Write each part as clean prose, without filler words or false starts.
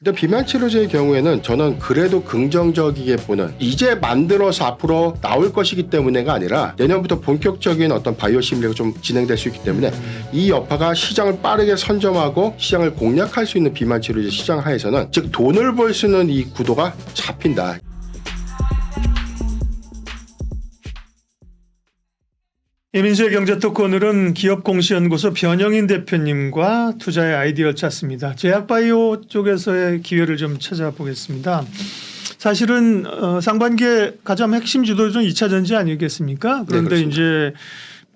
근데 비만 치료제의 경우에는 저는 그래도 긍정적이게 보는, 이제 만들어서 앞으로 나올 것이기 때문에가 아니라 내년부터 본격적인 어떤 바이오 시뮬레이션이 좀 진행될 수 있기 때문에 이 여파가 시장을 빠르게 선점하고 시장을 공략할 수 있는 비만 치료제 시장 하에서는, 즉 돈을 벌 수 있는 이 구도가 잡힌다. 이민수의 경제토크, 오늘은 기업공시연구소 변영인 대표님과 투자의 아이디어를 찾습니다. 제약바이오 쪽에서의 기회를 좀 찾아보겠습니다. 사실은 상반기에 가장 핵심 주도주는 2차 전지 아니겠습니까? 그런데 네, 이제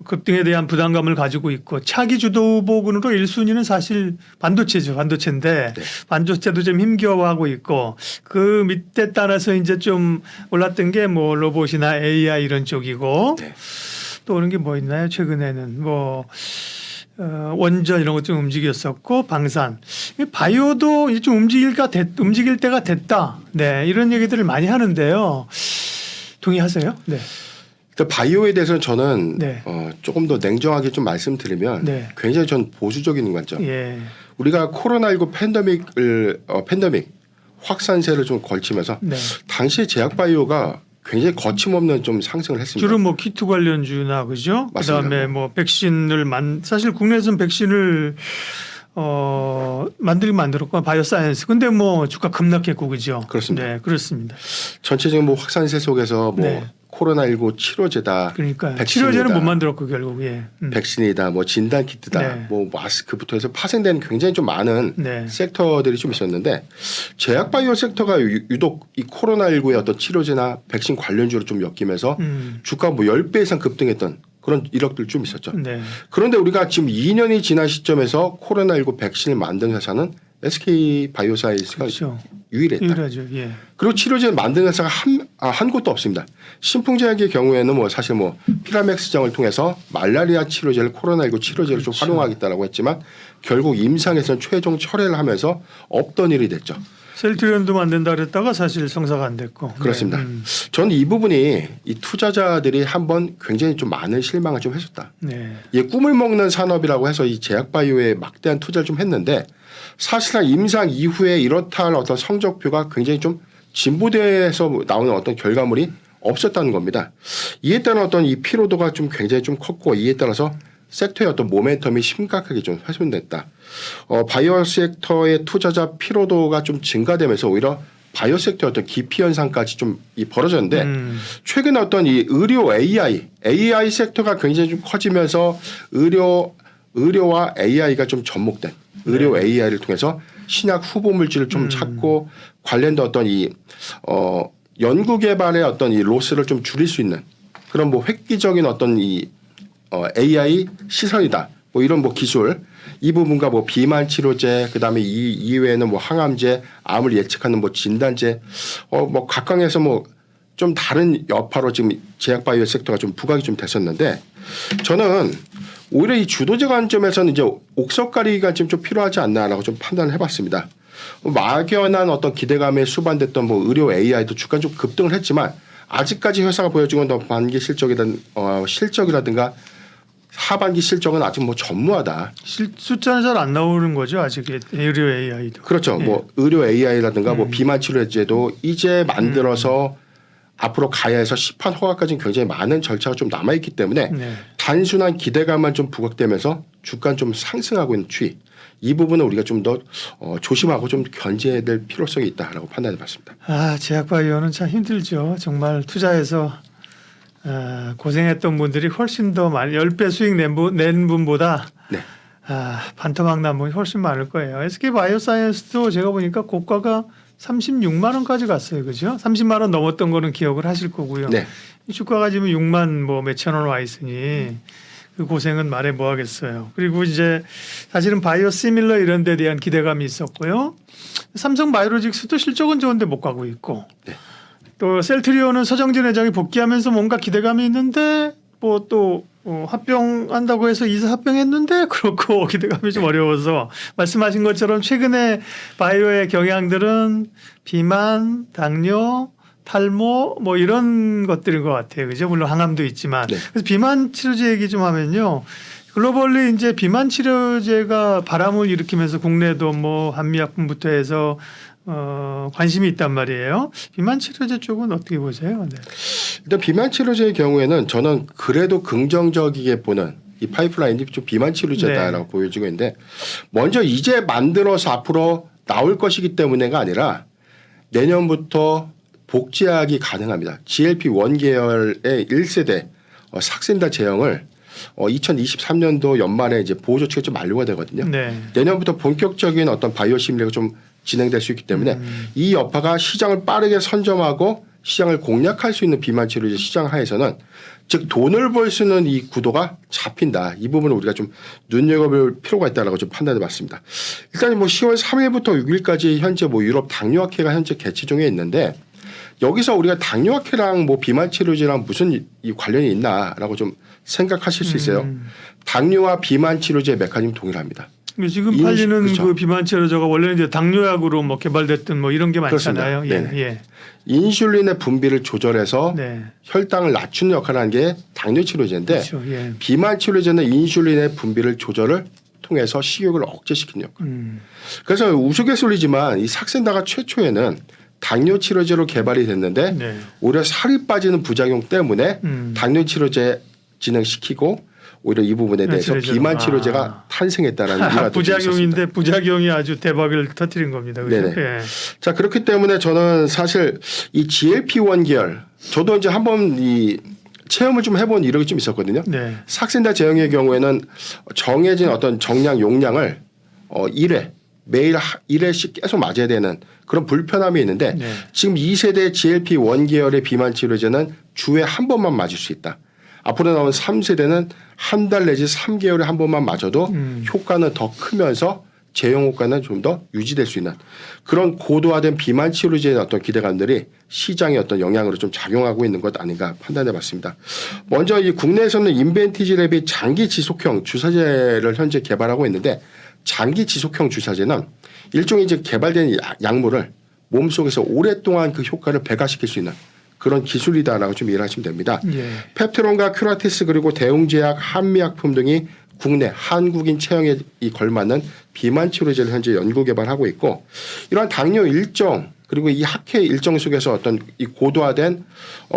급등에 대한 부담감을 가지고 있고, 차기 주도 후보군으로 1순위는 사실 반도체죠. 반도체인데 네. 반도체도 좀 힘겨워하고 있고, 그 밑에 따라서 이제 좀 올랐던 게 뭐 로봇이나 AI 이런 쪽이고, 네. 또 그런 게 뭐 있나요? 최근에는 뭐 원전 이런 것 좀 움직였었고, 방산, 바이오도 이제 좀 움직일 때가 됐다. 네, 이런 얘기들을 많이 하는데요. 동의하세요? 네. 그러니까 바이오에 대해서는 저는 네. 조금 더 냉정하게 좀 말씀드리면 네. 굉장히 전 보수적인 관점. 예. 우리가 코로나19 팬데믹 확산세를 좀 걸치면서 네. 당시에 제약바이오가 굉장히 거침없는 좀 상승을 했습니다. 주로 뭐 키트 관련주나 그죠? 맞습니다. 그다음에 뭐 백신을 사실 국내에서는 백신을 만들긴 만들었고, 바이오사이언스. 근데 뭐 주가 급락했고, 그죠? 그렇습니다. 네, 그렇습니다. 전체적인 뭐 확산세 속에서 뭐 네. 코로나19 치료제다, 그러니까 백신이다, 치료제는 못 만들었고 결국. 예. 백신이다, 뭐 진단 키트다, 네. 뭐 마스크부터 해서 파생되는 굉장히 좀 많은 네. 섹터들이 좀 있었는데, 제약바이오 섹터가 유독 이 코로나19의 어떤 치료제나 백신 관련주로 좀 엮이면서 주가 뭐 10배 이상 급등했던 그런 이력들 좀 있었죠. 네. 그런데 우리가 지금 2년이 지난 시점에서 코로나19 백신을 만든 회사는 SK 바이오사이언스가 그렇죠. 유일했다. 유일하죠. 예. 그리고 치료제를 만든 회사가 한 곳도 없습니다. 신풍제약의 경우에는 뭐 사실 뭐 피라맥스정을 통해서 말라리아 치료제를 코로나19 치료제로 좀 그렇죠. 활용하겠다라고 했지만 결국 임상에서는 최종 철회를 하면서 없던 일이 됐죠. 셀트리온도 만든다 그랬다가 사실 성사가 안 됐고. 그렇습니다. 네. 저는 이 부분이 이 투자자들이 한번 굉장히 좀 많은 실망을 좀 해줬다. 네. 이 꿈을 먹는 산업이라고 해서 이 제약바이오에 막대한 투자를 좀 했는데, 사실상 임상 이후에 이렇다 할 어떤 성적표가 굉장히 좀 진보대에서 나오는 어떤 결과물이 없었다는 겁니다. 이에 따른 어떤 이 피로도가 좀 굉장히 좀 컸고, 이에 따라서 섹터의 어떤 모멘텀이 심각하게 좀 훼손됐다. 바이오 섹터의 투자자 피로도가 좀 증가되면서 오히려 바이오 섹터의 어떤 기피 현상까지 좀 벌어졌는데, 최근에 어떤 이 의료 AI 섹터가 굉장히 좀 커지면서 의료와 AI가 좀 접목된 의료 AI를 통해서 신약 후보 물질을 좀 찾고 관련된 어떤 이 연구 개발의 어떤 이 로스를 좀 줄일 수 있는 그런 뭐 획기적인 어떤 이 AI 시설이다. 뭐 이런 뭐 기술, 이 부분과 뭐 비만 치료제, 그다음에 이 이외에는 뭐 항암제, 암을 예측하는 뭐 진단제, 뭐 각각에서 뭐 좀 다른 여파로 지금 제약바이오 섹터가 좀 부각이 좀 됐었는데, 저는 오히려 이 주도적 관점에서는 이제 옥석가리가 지금 좀 필요하지 않나라고 좀 판단을 해봤습니다. 막연한 어떤 기대감에 수반됐던 뭐 의료 AI도 주가 좀 급등을 했지만, 아직까지 회사가 보여주는 반기 실적이라든가 하반기 실적은 아직 뭐 전무하다. 숫자는 잘 안 나오는 거죠, 아직 의료 AI도. 그렇죠. 예. 뭐 의료 AI라든가 뭐 비만 치료제도 이제 만들어서 앞으로 가야 해서 시판 허가까지는 굉장히 많은 절차가 좀 남아 있기 때문에 네. 단순한 기대감만 좀 부각되면서 주가는 좀 상승하고 있는 추이. 이 부분은 우리가 좀 더 조심하고 좀 견제해야 될 필요성이 있다라고 판단해봤습니다. 제약바이오는 참 힘들죠. 정말 투자해서 고생했던 분들이 훨씬 더 많이 10배 수익 낸 분보다 네. 반토막 난 분이 훨씬 많을 거예요. SK 바이오사이언스도 제가 보니까 고가가 36만 원까지 갔어요. 그죠? 30만 원 넘었던 거는 기억을 하실 거고요. 네. 이 주가가 지금 6만 뭐 몇천 원 와 있으니 그 고생은 말해 뭐 하겠어요. 그리고 이제 사실은 바이오 시밀러 이런 데 대한 기대감이 있었고요. 삼성 바이오로직스도 실적은 좋은데 못 가고 있고. 네. 또 셀트리온은 서정진 회장이 복귀하면서 뭔가 기대감이 있는데 뭐 또 합병한다고 해서 이사 합병했는데 그렇고 기대감이 좀 어려워서, 말씀하신 것처럼 최근에 바이오의 경향들은 비만, 당뇨, 탈모 뭐 이런 것들인 것 같아요. 그죠? 물론 항암도 있지만. 네. 그래서 비만 치료제 얘기 좀 하면요. 글로벌리 이제 비만 치료제가 바람을 일으키면서 국내도 뭐 한미약품부터 해서 관심이 있단 말이에요. 비만 치료제 쪽은 어떻게 보세요? 네. 일단 비만 치료제의 경우에는 저는 그래도 긍정적이게 보는 이 파이프라인이 좀 비만 치료제다라고 보여지고 있는데 먼저 이제 만들어서 앞으로 나올 것이기 때문에가 아니라 내년부터 복제약이 가능합니다. GLP-1 계열의 1세대 삭센다 제형을 2023년도 연말에 이제 보호 조치가 좀 만료가 되거든요. 네. 내년부터 본격적인 어떤 바이오 시뮬레이션이 좀 진행될 수 있기 때문에 이 여파가 시장을 빠르게 선점하고 시장을 공략할 수 있는 비만 치료제 시장 하에서는 즉 돈을 벌 수 있는 이 구도가 잡힌다. 이 부분을 우리가 좀 눈여겨볼 필요가 있다라고 좀 판단해 봤습니다. 일단 뭐 10월 3일부터 6일까지 현재 뭐 유럽 당뇨학회가 현재 개최 중에 있는데 여기서 우리가 당뇨학회랑 뭐 비만 치료제랑 무슨 이 관련이 있나라고 좀 생각하실 수 있어요. 당뇨와 비만 치료제 메커니즘 동일합니다. 지금 팔리는 그렇죠. 그 비만 치료제가 원래는 이제 당뇨약으로 뭐 개발됐던 뭐 이런 게 많잖아요. 그렇습니다. 예. 인슐린의 분비를 조절해서 네. 혈당을 낮추는 역할을 하는 게 당뇨 치료제인데 그렇죠. 예. 비만 치료제는 인슐린의 분비를 조절을 통해서 식욕을 억제시키는 역할. 그래서 우스갯소리지만 이 삭센다가 최초에는 당뇨 치료제로 개발이 됐는데 네. 오히려 살이 빠지는 부작용 때문에 당뇨 치료제 진행시키고 오히려 이 부분에 대해서 치료제로. 비만 치료제가 탄생했다라는 일화도 부작용인데 부작용이 아주 대박을 터뜨린 겁니다. 그렇죠? 네네. 예. 자 그렇기 때문에 저는 사실 이 GLP-1 계열 저도 이제 한번 이 체험을 좀 해본 이력이 좀 있었거든요. 네. 삭센다 제형의 경우에는 정해진 어떤 정량 용량을 1회 매일 1회씩 계속 맞아야 되는 그런 불편함이 있는데 네. 지금 2세대 GLP-1 계열의 비만 치료제는 주에 한 번만 맞을 수 있다. 앞으로 나온 3세대는 한 달 내지 3개월에 한 번만 맞아도 효과는 더 크면서 제형 효과는 좀 더 유지될 수 있는 그런 고도화된 비만 치료제의 어떤 기대감들이 시장에 어떤 영향으로 좀 작용하고 있는 것 아닌가 판단해 봤습니다. 먼저 이 국내에서는 인벤티지랩이 장기 지속형 주사제를 현재 개발하고 있는데 장기 지속형 주사제는 일종의 이제 개발된 약물을 몸속에서 오랫동안 그 효과를 배가시킬 수 있는 그런 기술이다라고 좀 이해하시면 됩니다. 예. 펩트론과 큐라티스 그리고 대웅제약, 한미약품 등이 국내 한국인 체형에 걸맞는 비만 치료제를 현재 연구 개발하고 있고 이러한 당뇨 일정 그리고 이 학회 일정 속에서 어떤 이 고도화된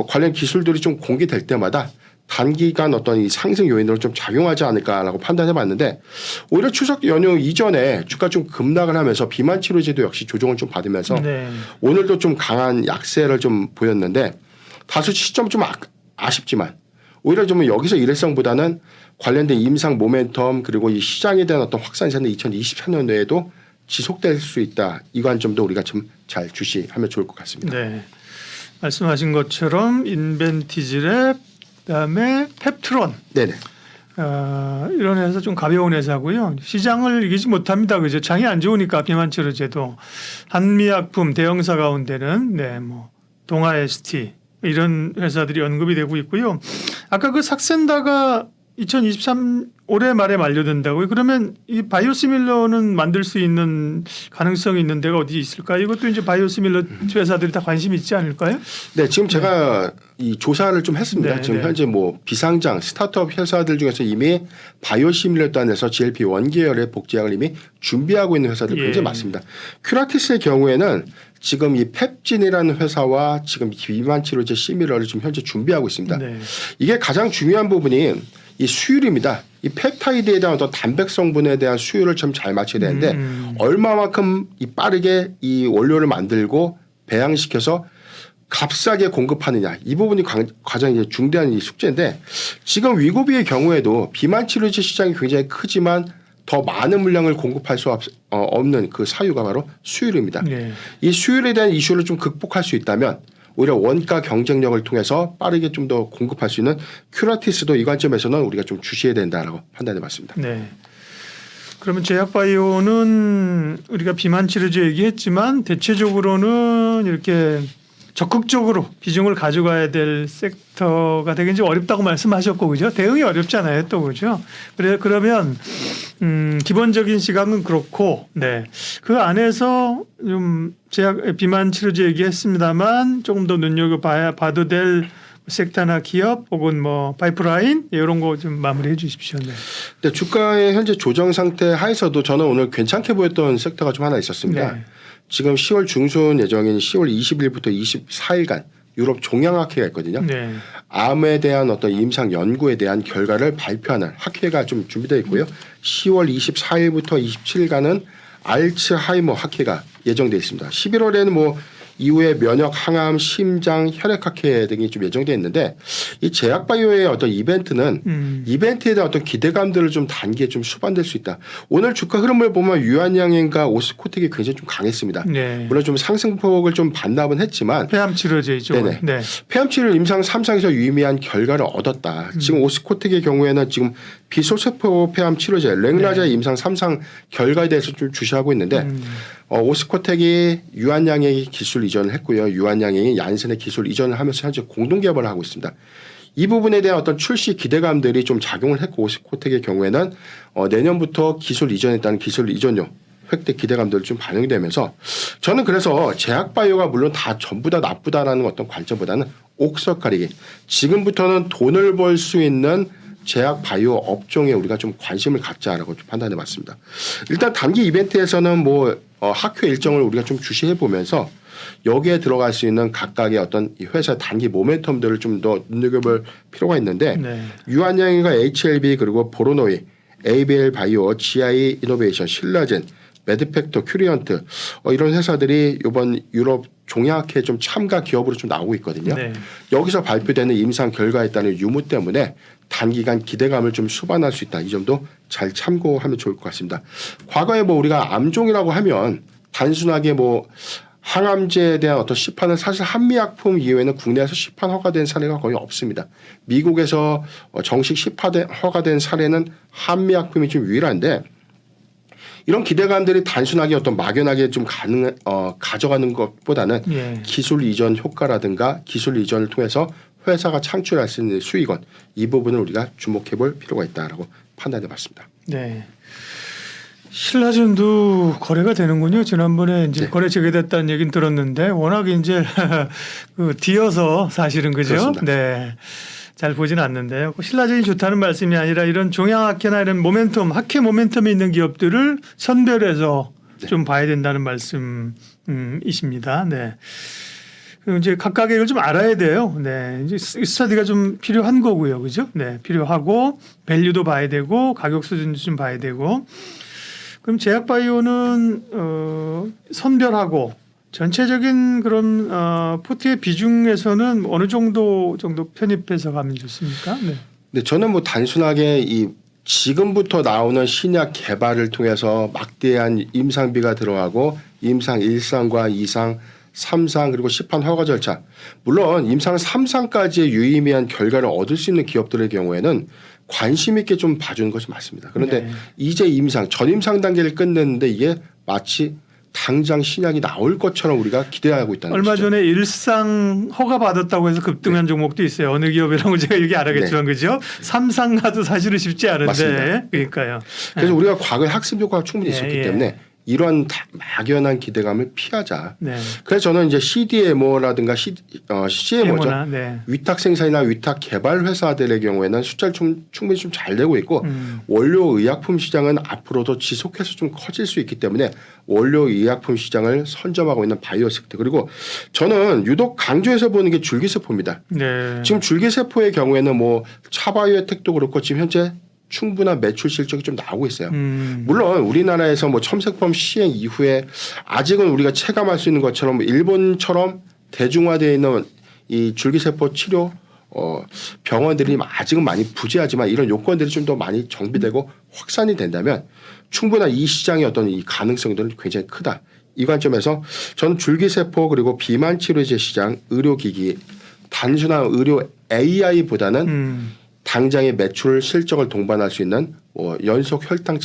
관련 기술들이 좀 공개될 때마다 단기간 어떤 이 상승 요인으로 좀 작용하지 않을까라고 판단해 봤는데 오히려 추석 연휴 이전에 주가 좀 급락을 하면서 비만 치료제도 역시 조정을 좀 받으면서 네. 오늘도 좀 강한 약세를 좀 보였는데 다소 시점 좀 아쉽지만 오히려 좀 여기서 일회성보다는 관련된 임상 모멘텀 그리고 이 시장에 대한 어떤 확산세는 2024년도에도 지속될 수 있다. 이 관점도 우리가 좀 잘 주시하면 좋을 것 같습니다. 네. 말씀하신 것처럼 인벤티지랩 그다음에 펩트론 네네. 이런 회사 좀 가벼운 회사고요. 시장을 이기지 못합니다. 그죠? 장이 안 좋으니까 비만 치료제도 한미약품 대형사 가운데는 네, 뭐 동아 ST 이런 회사들이 언급이 되고 있고요. 아까 그 삭센다가 2023 올해 말에 만료된다고요. 그러면 이 바이오시밀러는 만들 수 있는 가능성이 있는 데가 어디 있을까요? 이것도 이제 바이오시밀러 회사들이 다 관심이 있지 않을까요? 네, 지금 제가 이 조사를 좀 했습니다. 네, 지금 네. 현재 뭐 비상장 스타트업 회사들 중에서 이미 바이오시밀러단에서 GLP-1 계열의 복제약을 이미 준비하고 있는 회사들 굉장히 예. 많습니다. 큐라티스의 경우에는 지금 이 펩진이라는 회사와 지금 비만 치료제 시밀러를 지금 현재 준비하고 있습니다. 네. 이게 가장 중요한 부분이 이 수율입니다. 이 펩타이드에 대한 어떤 단백 성분에 대한 수율을 좀 잘 맞춰야 되는데 얼마만큼 이 빠르게 이 원료를 만들고 배양시켜서 값싸게 공급하느냐 이 부분이 가장 이제 중대한 이 숙제인데 지금 위고비의 경우에도 비만 치료제 시장이 굉장히 크지만 더 많은 물량을 공급할 수 없는 그 사유가 바로 수율입니다. 네. 이 수율에 대한 이슈를 좀 극복할 수 있다면 오히려 원가 경쟁력을 통해서 빠르게 좀 더 공급할 수 있는 큐라티스도 이 관점에서는 우리가 좀 주시해야 된다라고 판단해 봤습니다. 네. 그러면 제약바이오는 우리가 비만 치료제 얘기했지만 대체적으로는 이렇게 적극적으로 비중을 가져가야 될 섹터가 되게 이제 어렵다고 말씀하셨고 그죠? 대응이 어렵잖아요, 또 그죠? 그러면 기본적인 시각은 그렇고, 네, 그 안에서 좀 제약 비만 치료제 얘기했습니다만 조금 더 눈여겨 봐도 될 섹터나 기업 혹은 뭐 파이프라인 이런 거 좀 마무리해 주십시오. 네. 근데 주가의 현재 조정 상태 하에서도 저는 오늘 괜찮게 보였던 섹터가 좀 하나 있었습니다. 네. 지금 10월 중순 예정인 10월 20일부터 24일간 유럽 종양학회가 있거든요. 네. 암에 대한 어떤 임상 연구에 대한 결과를 발표하는 학회가 좀 준비되어 있고요. 10월 24일부터 27일간은 알츠하이머 학회가 예정되어 있습니다. 11월에는 뭐 이후에 면역, 항암, 심장, 혈액학회 등이 좀 예정되어 있는데 이 제약바이오의 어떤 이벤트는 이벤트에 대한 어떤 기대감들을 좀 단기에 좀 수반될 수 있다. 오늘 주가 흐름을 보면 유한양행과 오스코텍이 굉장히 좀 강했습니다. 네. 물론 좀 상승폭을 좀 반납은 했지만 폐암 치료제 이쪽. 네네. 네. 폐암 치료 임상 3상에서 유의미한 결과를 얻었다. 지금 오스코텍의 경우에는 지금 비소세포 폐암 치료제 랭라자의 임상 3상 결과에 대해서 좀 주시하고 있는데 오스코텍이 유한양행의 기술 이전을 했고요. 유한양행이 얀센의 기술 이전을 하면서 현재 공동 개발을 하고 있습니다. 이 부분에 대한 어떤 출시 기대감들이 좀 작용을 했고 오스코텍의 경우에는 내년부터 기술 이전했다는 기술 이전료 획득 기대감들 좀 반영되면서 저는 그래서 제약바이오가 물론 다 전부 다 나쁘다라는 어떤 관점보다는 옥석 가리기 지금부터는 돈을 벌 수 있는 제약바이오 업종에 우리가 좀 관심을 갖자라고 좀 판단해 봤습니다. 일단 단기 이벤트에서는 뭐 학회 일정을 우리가 좀 주시해 보면서 여기에 들어갈 수 있는 각각의 어떤 이 회사 단기 모멘텀들을 좀 더 눈여겨볼 필요가 있는데 네. 유한양행과 HLB 그리고 보로노이, ABL 바이오, GI 이노베이션, 신라젠, 매드팩터, 큐리언트 이런 회사들이 이번 유럽 종약회 좀 참가 기업으로 좀 나오고 있거든요. 네. 여기서 발표되는 임상 결과에 따른 유무 때문에 단기간 기대감을 좀 수반할 수 있다. 이 점도 잘 참고하면 좋을 것 같습니다. 과거에 뭐 우리가 암종이라고 하면 단순하게 뭐 항암제에 대한 어떤 시판은 사실 한미약품 이외에는 국내에서 시판 허가된 사례가 거의 없습니다. 미국에서 정식 시판 허가된 사례는 한미약품이 좀 유일한데 이런 기대감들이 단순하게 어떤 막연하게 좀 가져가는 것보다는 예. 기술 이전 효과라든가 기술 이전을 통해서 회사가 창출할 수 있는 수익원 이 부분을 우리가 주목해 볼 필요가 있다라고 판단해 봤습니다. 네. 신라젠도 거래가 되는군요. 지난번에 이제 네. 거래 재개됐다는 얘기는 들었는데 워낙 이제 그 뒤어서 사실은 그죠? 그렇습니다. 네. 잘 보지는 않는데요. 신라젠이 좋다는 말씀이 아니라 이런 종양학회나 이런 모멘텀, 학회 모멘텀이 있는 기업들을 선별해서 네. 좀 봐야 된다는 말씀이십니다. 네. 그리고 이제 각각의 이걸 좀 알아야 돼요. 네. 이제 스터디가 좀 필요한 거고요. 그죠? 네. 필요하고 밸류도 봐야 되고 가격 수준도 좀 봐야 되고 그럼 제약바이오는 선별하고 전체적인 그런 포트의 비중에서는 어느 정도 편입해서 가면 좋습니까? 네. 네, 저는 뭐 단순하게 이 지금부터 나오는 신약 개발을 통해서 막대한 임상비가 들어가고 임상 1상과 2상, 3상 그리고 시판 허가 절차 물론 임상 3상까지의 유의미한 결과를 얻을 수 있는 기업들의 경우에는 관심 있게 좀 봐주는 것이 맞습니다. 그런데 네. 이제 임상, 전임상 단계를 끝냈는데 이게 마치 당장 신약이 나올 것처럼 우리가 기대하고 있다는 얼마 것이죠. 전에 일상 허가 받았다고 해서 급등한 종목도 있어요. 어느 기업이라고 제가 얘기 안 하겠지만 그죠? 삼상 가도 사실은 쉽지 않은데 맞습니다. 그러니까요. 그래서 우리가 과거에 학습 효과가 충분히 예, 있었기 예. 때문에 이런 막연한 기대감을 피하자. 네. 그래서 저는 이제 CDMO라든가 CMO죠. CMO나, 네. 위탁 생산이나 위탁 개발 회사들의 경우에는 숫자를 충분히 좀 잘 되고 있고 원료 의약품 시장은 앞으로도 지속해서 좀 커질 수 있기 때문에 원료 의약품 시장을 선점하고 있는 바이오 섹터 그리고 저는 유독 강조해서 보는 게 줄기세포입니다. 네. 지금 줄기세포의 경우에는 뭐 차바이오텍도 그렇고 지금 현재 충분한 매출 실적이 좀 나오고 있어요. 물론 우리나라에서 뭐 첨세법 시행 이후에 아직은 우리가 체감할 수 있는 것처럼 일본처럼 대중화되어 있는 이 줄기세포 치료 병원들이 아직은 많이 부재하지만 이런 요건들이 좀 더 많이 정비되고 확산이 된다면 충분한 이 시장의 어떤 이 가능성들은 굉장히 크다. 이 관점에서 저는 줄기세포 그리고 비만 치료제 시장, 의료기기 단순한 의료 AI보다는 당장의 매출 실적을 동반할 수 있는 연속 혈당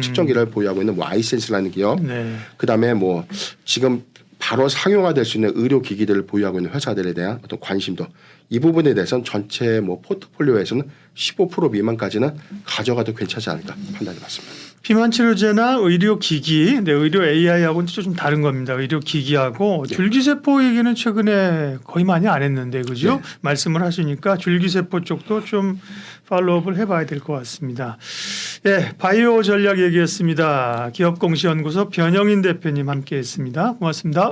측정기를 보유하고 있는 뭐 아이센스라는 기업, 네. 그다음에 뭐 지금 바로 상용화될 수 있는 의료기기들을 보유하고 있는 회사들에 대한 어떤 관심도 이 부분에 대해서는 전체 뭐 포트폴리오에서는 15% 미만까지는 가져가도 괜찮지 않을까 판단해 봤습니다. 비만 치료제나 의료 기기, 네, 의료 AI하고는 좀 다른 겁니다. 의료 기기하고 줄기세포 얘기는 최근에 거의 많이 안 했는데 그죠? 네. 말씀을 하시니까 줄기세포 쪽도 좀 팔로우업을 해봐야 될 것 같습니다. 예, 바이오 전략 얘기했습니다. 기업공시연구소 변영인 대표님 함께했습니다. 고맙습니다.